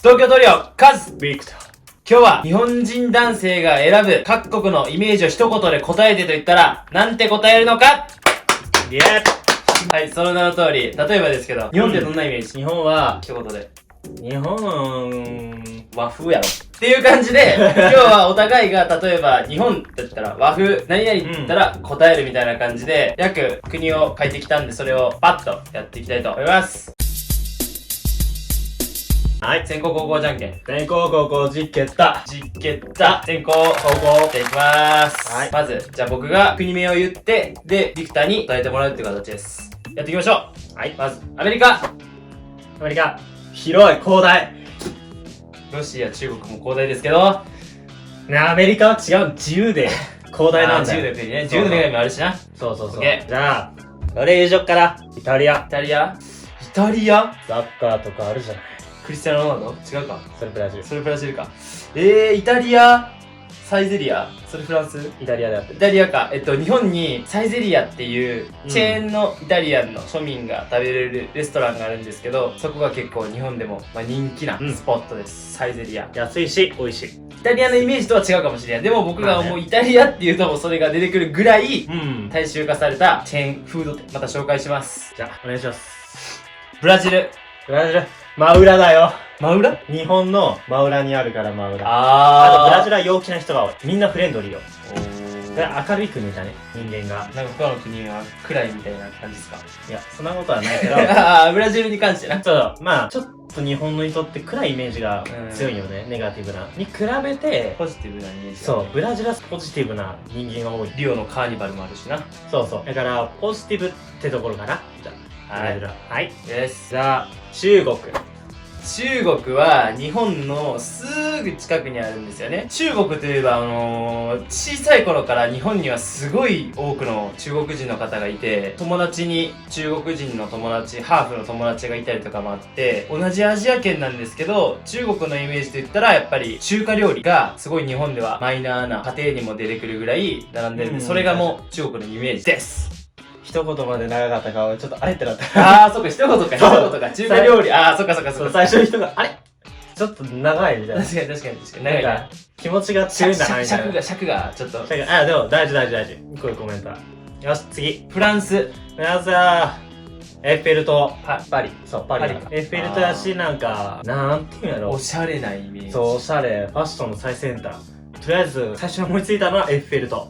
東京トリオ、カズ。ビクター。今日は日本人男性が選ぶ各国のイメージを一言で答えてと言ったら、なんて答えるのか。イエーはい、その名の通り、例えばですけど、日本ってどんなイメージ、日本は、一言で。日本、和風やろ。っていう感じで、今日はお互いが例えば日本って言ったら和風、何々って言ったら答えるみたいな感じで、約国を書いてきたんで、それをパッとやっていきたいと思います。はい。先攻後攻じゃんけん。先攻後攻実決だ。実決だ。先攻後攻でいきまーす。はい。まず、じゃあ僕が国名を言って、で、ビクターに答えてもらうっていう形です。やっていきましょう。はい。まず、アメリカ。アメリカ。広い、広大。ロシア、中国も広大ですけど、アメリカは違う。自由で、広大なんだよ。自由の国ね。自由の女神もあるしな。そうそうそう。オッケーじゃあ、それ以上から、イタリア。イタリアサッカーとかあるじゃない。クリスティアーノ・ロナウド違うか。それブラジル。それブラジルか。イタリアサイゼリアそれフランスイタリアであってイタリアか。日本にサイゼリアっていうチェーンのイタリアンの庶民が食べれるレストランがあるんですけど、そこが結構日本でも人気なスポットです。サイゼリア。安いし、美味しい。イタリアのイメージとは違うかもしれない。でも僕が思うイタリアっていうとそれが出てくるぐらい大衆化されたチェーンフード店、また紹介します。じゃあ、お願いします。ブラジル。ブラジル。真裏だよ。真裏？日本の真裏にあるから真裏。あとブラジルは陽気な人が多い。みんなフレンドリーよ。明るい国だね、人間が。なんか他の国は暗いみたいな感じですか？いや、そんなことはないけど。ブラジルに関してな。そう、まあ、ちょっと日本の人って暗いイメージが強いよね、ネガティブな。に比べて、ポジティブなイメージ。そう、ブラジルはポジティブな人間が多い。リオのカーニバルもあるしな。そうそう。だから、ポジティブってところかな。じゃあ、ブラジルは。はい。です。じゃあ、中国。中国は日本のすぐ近くにあるんですよね。中国といえば小さい頃から日本にはすごい多くの中国人の方がいて、友達に中国人の友達、ハーフの友達がいたりとかもあって、同じアジア圏なんですけど、中国のイメージといったらやっぱり中華料理がすごい日本ではマイナーな家庭にも出てくるぐらい並んでるんで、それがもう中国のイメージです。一言まで長かったから、ちょっとあれってなった。そっか、一言か。中華料理。そっか。最初の人が、あれちょっと長いみたいな。確かに。長いな。気持ちが強いんだな、みたいな。尺がちょっと。でも大事。こういうコメントは。よし、次。フランスは、エッフェル塔。パリ。そう、パリ。エッフェル塔だし、なんか、なんていうんやろ。おしゃれなイメージ。そう、おしゃれ。ファッションの最先端。とりあえず、最初に思いついたのはエッフェル塔。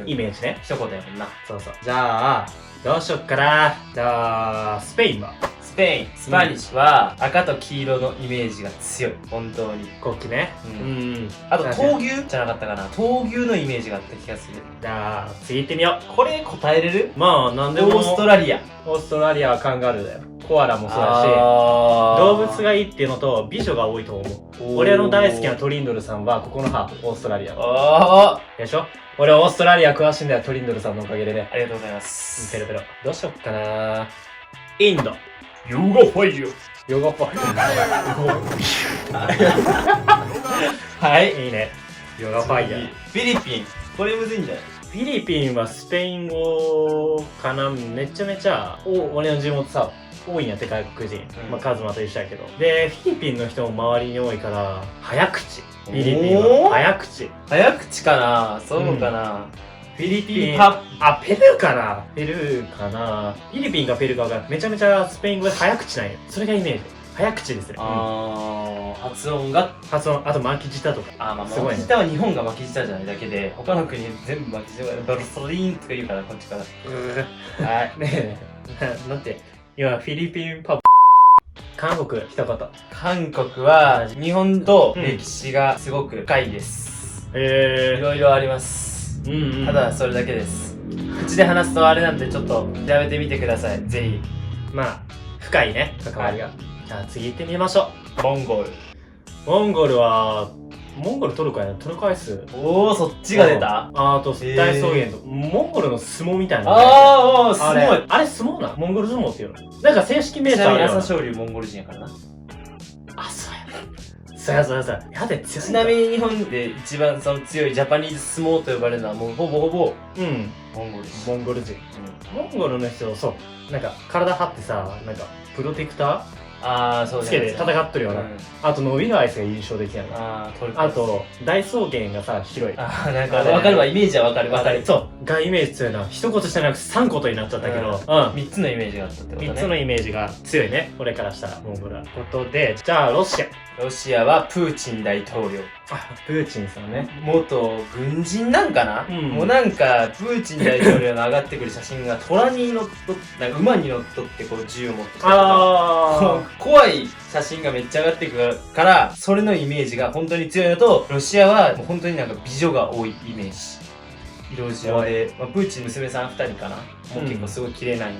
イメージね。一言やもんな。そう。じゃあ、どうしよっかな。じゃあ、スペインはスパニッシュは赤と黄色のイメージが強い。本当に。国旗ね。あと、闘牛じゃなかったかな。闘牛のイメージがあった気がする。じゃあ、次行ってみよう。これ答えれる？まあ、なんでも。オーストラリアはカンガルーだよ。コアラもそうだし、動物がいいっていうのと美女が多いと思う。俺の大好きなトリンドルさんはここのハーフ、オーストラリア。でしょ？俺オーストラリア詳しいんだよ、トリンドルさんのおかげでね。ありがとうございます。ペロペロ。どうしよっかな。インド。ヨガファイヤ。ヨガファイヤ。はい、いいね。ヨガファイヤ。フィリピン。これむずいんじゃない？フィリピンはスペイン語かな。めちゃめちゃ、俺の地元さ、多いんやって外国人。まあ、カズマと一緒やけど。で、フィリピンの人も周りに多いから、早口。フィリピンは早口。早口かな？そうかな？フィリピンペルーかな？フィリピンかペルーかがめちゃめちゃスペイン語で早口なんよ。それがイメージ。早口ですね。発音、あと巻き舌とか。巻き舌は日本が巻き舌じゃないだけで、他の国全部巻き舌がバルソリーンとか言うから、こっちから。はい。ねえ、なんて、今フィリピンパブ。韓国、一言。韓国は日本と歴史がすごく深いです。いろいろあります。ただそれだけです。口で話すとあれなんでちょっと調べてみてください。ぜひ。まあ、深いね、関わりが。じゃあ次行ってみましょう。モンゴルトルコやな。トルコアイス。そっちが出た？あと、大草原と、モンゴルの相撲みたいな。相撲。あれ相撲な？モンゴル相撲っていうの？なんか正式名称あるよ。朝青龍モンゴル人やからな。そうや。やで強い。ちなみに日本で一番その強いジャパニーズ相撲と呼ばれるのはもうほぼモンゴル人。モンゴルの人、そう。なんか体張ってさ、なんかプロテクターああ、そうつけて戦っとるような。あと伸びるアイスが印象的やな。あと、大草原がさ、広い。ああ、なんかわかるわ、イメージはわかるわかる。そう、がイメージ強いな。一言じゃなく3言になっちゃったけど、3つのイメージがあったってことね。3つのイメージが強いね。俺からしたら、モンゴルは。ことで、じゃあ、ロシア。ロシアはプーチン大統領。プーチンさんね。元軍人なんかな、もうなんか、プーチン大統領の上がってくる写真が虎に乗っとって、なんか馬に乗っとってこう銃を持ってきたりとか、怖い写真がめっちゃ上がってくるから、それのイメージが本当に強いのと、ロシアはもう本当になんか美女が多いイメージ。色白で、プーチン娘さん2人かな、もう結構すごい綺麗なんよ。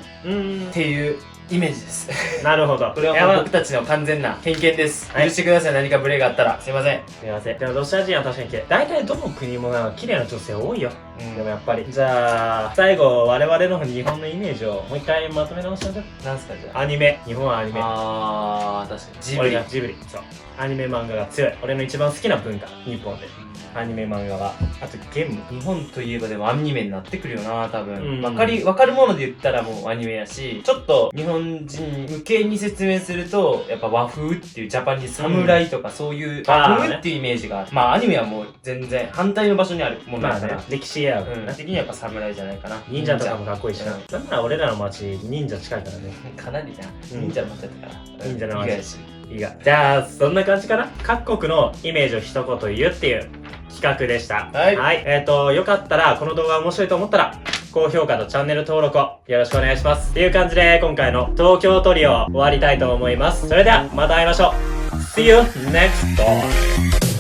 っていうイメージです。なるほど。これはもう僕たちの完全な偏見です。許してください、何かブレがあったら。すいません。すいません。でもロシア人は確かに綺麗。大体どの国も綺麗な女性多いよ。でもやっぱり。じゃあ、最後、我々の日本のイメージをもう一回まとめ直しましょう。なんすかじゃあ。アニメ。日本はアニメ。あー、確かに。ジブリ。ジブリ。そう。アニメ漫画が強い。俺の一番好きな文化。日本で。アニメ漫画は。あとゲーム。日本といえばでもアニメになってくるよな、多分。わかるもので言ったらもうアニメやし、ちょっと日本人向けに説明すると、やっぱ和風っていうジャパニーズ侍とかそういう和風っていうイメージがある。まあアニメはもう全然反対の場所にあるものだから。歴史や的にはやっぱ侍じゃないかな。忍者とかもかっこいいしな。なんなら俺らの町、忍者近いからね。かなりな。忍者の町だったから。忍者の町。いいが。じゃあ、そんな感じかな。各国のイメージを一言言うっていう企画でした。はい。よかったら、この動画面白いと思ったら、高評価とチャンネル登録をよろしくお願いします。っていう感じで、今回の東京トリオ終わりたいと思います。それでは、また会いましょう。See you next time!